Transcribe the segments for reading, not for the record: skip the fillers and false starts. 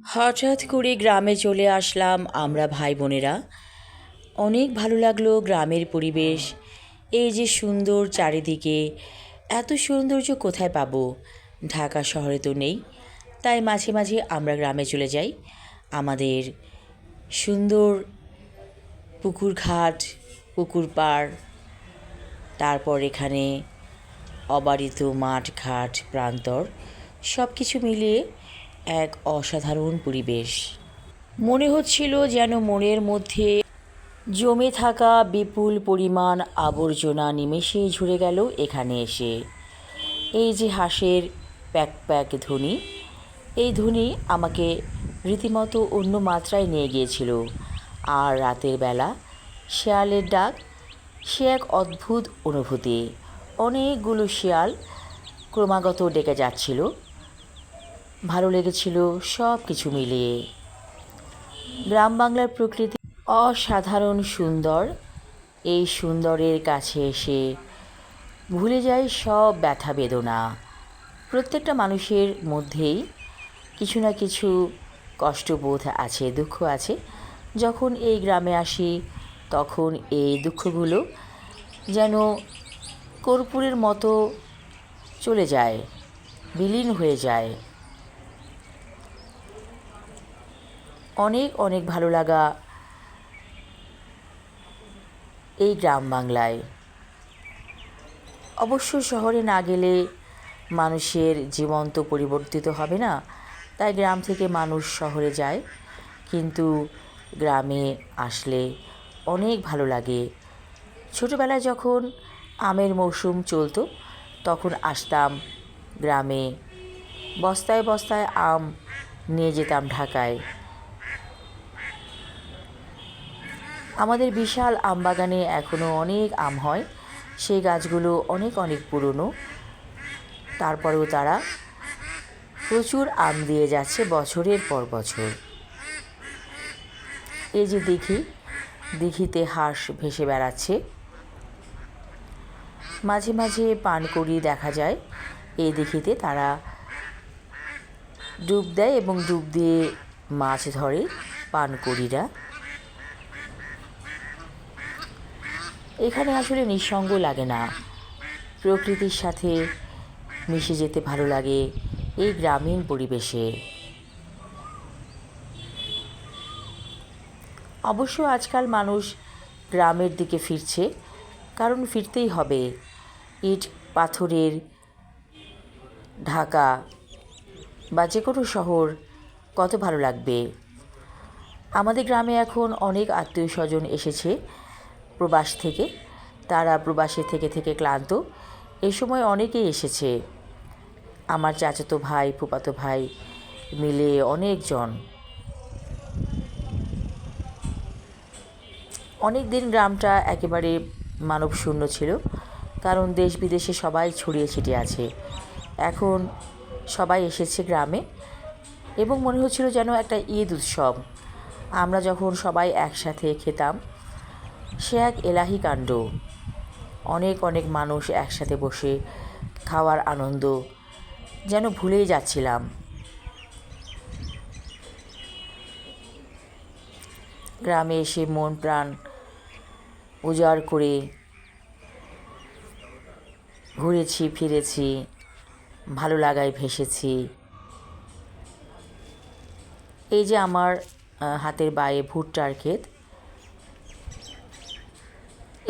হঠাৎ করে গ্রামে চলে আসলাম আমরা ভাই বোনেরা। অনেক ভালো লাগলো গ্রামের পরিবেশ। এই যে সুন্দর চারিদিকে, এত সৌন্দর্য কোথায় পাবো? ঢাকা শহরে তো নেই। তাই মাঝে মাঝে আমরা গ্রামে চলে যাই। আমাদের সুন্দর পুকুর ঘাট, পুকুর পাড়, তারপর এখানে অবারিত মাঠ ঘাট প্রান্তর, সব কিছু মিলিয়ে এক অসাধারণ পরিবেশ। মনে হচ্ছিল যেন মনের মধ্যে জমে থাকা বিপুল পরিমাণ আবর্জনা নিমেষে ঝরে গেল এখানে এসে। এই যে হাঁসের প্যাক প্যাক ধ্বনি, এই ধ্বনি আমাকে রীতিমতো অন্য মাত্রায় নিয়ে গিয়েছিল। আর রাতের বেলা শেয়ালের ডাক, সে এক অদ্ভুত অনুভূতি। অনেকগুলো শেয়াল ক্রমাগত ডেকে যাচ্ছিল। ভালো লেগেছিল সব কিছু মিলিয়ে। গ্রাম বাংলার প্রকৃতি অসাধারণ সুন্দর। এই সুন্দরের কাছে এসে ভুলে যাই সব ব্যথা বেদনা। প্রত্যেকটা মানুষের মধ্যেই কিছু না কিছু কষ্টবোধ আছে, দুঃখ আছে। যখন এই গ্রামে আসি তখন এই দুঃখগুলো যেন কর্পূরের মতো চলে যায়, বিলীন হয়ে যায়। অনেক অনেক ভালো লাগা এই গ্রাম বাংলায়। অবশ্য শহরে না গেলে মানুষের জীবন তো পরিবর্তিত হবে না, তাই গ্রাম থেকে মানুষ শহরে যায়। কিন্তু গ্রামে আসলে অনেক ভালো লাগে। ছোটোবেলায় যখন আমের মৌসুম চলতো তখন আসতাম গ্রামে, বস্তায় বস্তায় আম নিয়ে যেতাম ঢাকায়। আমাদের বিশাল আম বাগানে এখনও অনেক আম হয়। সেই গাছগুলো অনেক অনেক পুরনো, তারপরেও তারা প্রচুর আম দিয়ে যাচ্ছে বছরের পর বছর। এই যে দিঘিতে হাঁস ভেসে বেড়াচ্ছে, মাঝে মাঝে পানকড়ি দেখা যায় এই দিঘিতে। তারা ডুব দেয় এবং ডুব দিয়ে মাছ ধরে পানকড়িরা। এখানে আসলে নিঃসঙ্গ লাগে না, প্রকৃতির সাথে মিশে যেতে ভালো লাগে এই গ্রামীণ পরিবেশে। অবশ্য আজকাল মানুষ গ্রামের দিকে ফিরছে, কারণ ফিরতেই হবে। ইট পাথরের ঢাকা বা যে কোনো শহর কত ভালো লাগবে। আমাদের গ্রামে এখন অনেক আত্মীয় স্বজন এসেছে প্রবাস থেকে। তারা প্রবাসে থেকে থেকে ক্লান্ত। এই সময় অনেকেই এসেছে, আমার চাচাতো ভাই, ফুফাতো ভাই মিলে অনেকজন। অনেক দিন গ্রামটা একেবারে মানবশূন্য ছিল, কারণ দেশ বিদেশে সবাই ছড়িয়ে ছিটিয়ে আছে। এখন সবাই এসেছে গ্রামে এবং মনে হচ্ছিল যেন একটা ঈদ উৎসব। আমরা যখন সবাই একসাথে খেতাম, সে এক এলাহি কাণ্ড। অনেক অনেক মানুষ একসাথে বসে খাওয়ার আনন্দ যেন ভুলেই যাচ্ছিলাম। গ্রামে এসে মন প্রাণ উজাড় করে ঘুরেছি ফিরেছি, ভালো লাগায় ভেসেছি। এই যে আমার হাতের বাঁয়ে ভুট্টার ক্ষেত,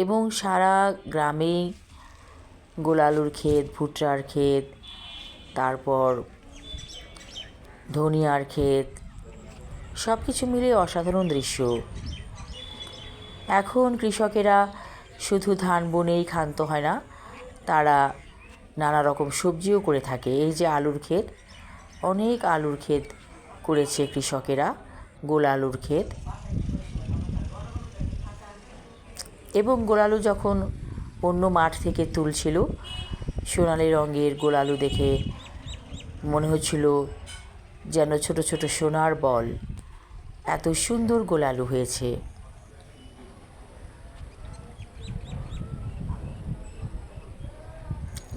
এবং সারা গ্রামেই গোলালুর ক্ষেত, ভুট্টার ক্ষেত, তারপর ধনিয়ার ক্ষেত, সব কিছু মিলে অসাধারণ দৃশ্য। এখন কৃষকেরা শুধু ধান বুনেই ক্ষান্ত হয় না, তারা নানা রকম সবজিও করে থাকে। এই যে আলুর ক্ষেত, অনেক আলুর ক্ষেত করেছে কৃষকেরা, গোলালুর ক্ষেত। এবং গোলালু যখন অন্য মাঠ থেকে তুলছিল, সোনালি রঙের গোলালু দেখে মনে হচ্ছিল যেন ছোট ছোট সোনার বল। এত সুন্দর গোলালু হয়েছে।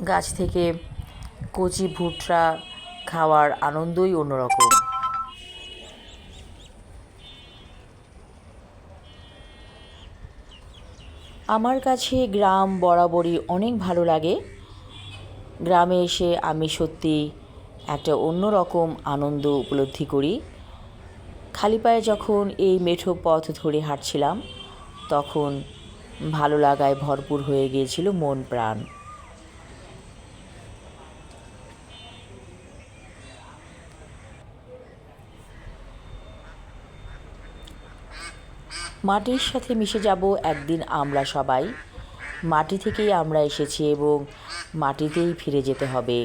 গাছ থেকে কচি ভুট্টা খাওয়ার আনন্দই অন্যরকম। আমার কাছে গ্রাম বরাবরই অনেক ভালো লাগে। গ্রামে এসে আমি সত্যি একটা অন্যরকম আনন্দ উপলব্ধি করি। খালি পায়ে যখন এই মেঠো পথ ধরে হাঁটছিলাম, তখন ভালো লাগায় ভরপুর হয়ে গিয়েছিল মন প্রাণ। মাটির সাথে মিশে যাব একদিন আমরা সবাই। মাটি থেকেই আমরা এসেছি এবং মাটিতেই ফিরে যেতে হবে।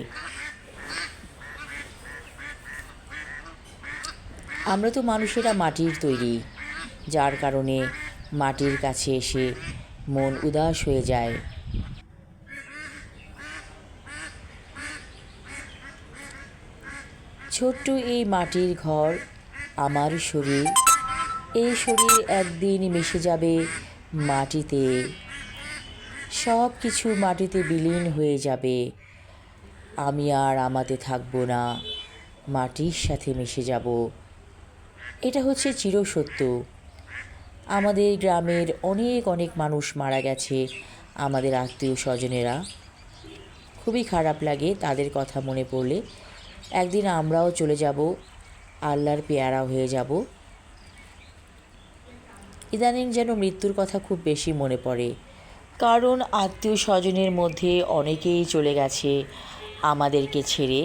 আমরা তো মানুষেরা মাটির তৈরি, যার কারণে মাটির কাছে এসে মন উদাস হয়ে যায়। ছোট্ট এই মাটির ঘর, আমার শরীর, এই শরীর একদিন মিশে যাবে মাটিতে। সব কিছু মাটিতে বিলীন হয়ে যাবে। আমি আর আমাতে থাকবো না, মাটির সাথে মিশে যাব। এটা হচ্ছে চিরসত্য। আমাদের গ্রামের অনেক অনেক মানুষ মারা গেছে, আমাদের আত্মীয় স্বজনেরা। খুবই খারাপ লাগে তাদের কথা মনে পড়লে। একদিন আমরাও চলে যাব, আল্লাহর পেয়ারা হয়ে যাব। ইদানিং যেন মৃত্যুর কথা খুব বেশি মনে পড়ে, কারণ আত্মীয় স্বজনের মধ্যে অনেকেই চলে গেছে আমাদেরকে ছেড়ে।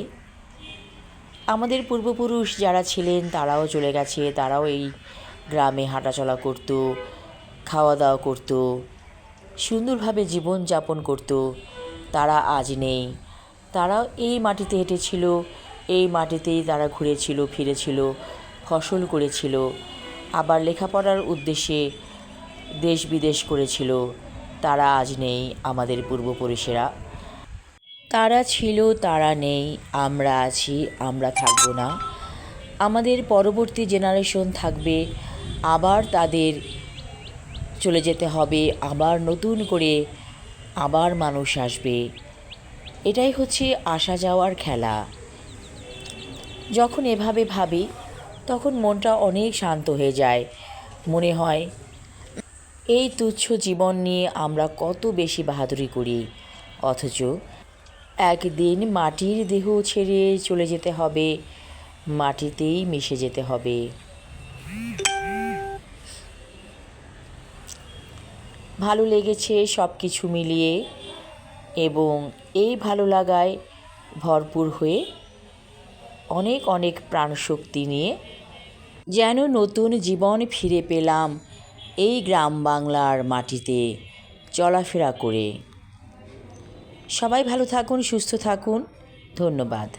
আমাদের পূর্বপুরুষ যারা ছিলেন তারাও চলে গেছে, তারাও এই গ্রামে হাঁটাচলা করত, খাওয়া দাওয়া করত, সুন্দরভাবে জীবনযাপন করত। তারা আজ নেই। তারাও এই মাটিতে হেঁটেছিল, এই মাটিতেই তারা ঘুরেছিল, ফিরেছিল, ফসল করেছিল, আবার লেখাপড়ার উদ্দেশ্যে দেশ বিদেশ করেছিল। তারা আজ নেই, আমাদের পূর্বপুরুষেরা। তারা ছিল, তারা নেই, আমরা আছি, আমরা থাকবো না। আমাদের পরবর্তী জেনারেশন থাকবে, আবার তাদের চলে যেতে হবে, আবার নতুন করে আবার মানুষ আসবে। এটাই হচ্ছে আসা যাওয়ার খেলা। যখন এভাবে ভাবি, তখন মনটা অনেক শান্ত হয়ে যায়। মনে হয় এই তুচ্ছ জীবন নিয়ে আমরা কত বেশি বাহাদুরি করি, অথচ একদিন মাটির দেহ ছেড়ে চলে যেতে হবে, মাটিতেই মিশে যেতে হবে। ভালো লেগেছে সব কিছু মিলিয়ে, এবং এই ভালো লাগায় ভরপুর হয়ে অনেক অনেক প্রাণশক্তি নিয়ে যেন নতুন জীবন ফিরে পেলাম এই গ্রাম বাংলার মাটিতে চলাফেরা করে। সবাই ভালো থাকুন, সুস্থ থাকুন। ধন্যবাদ।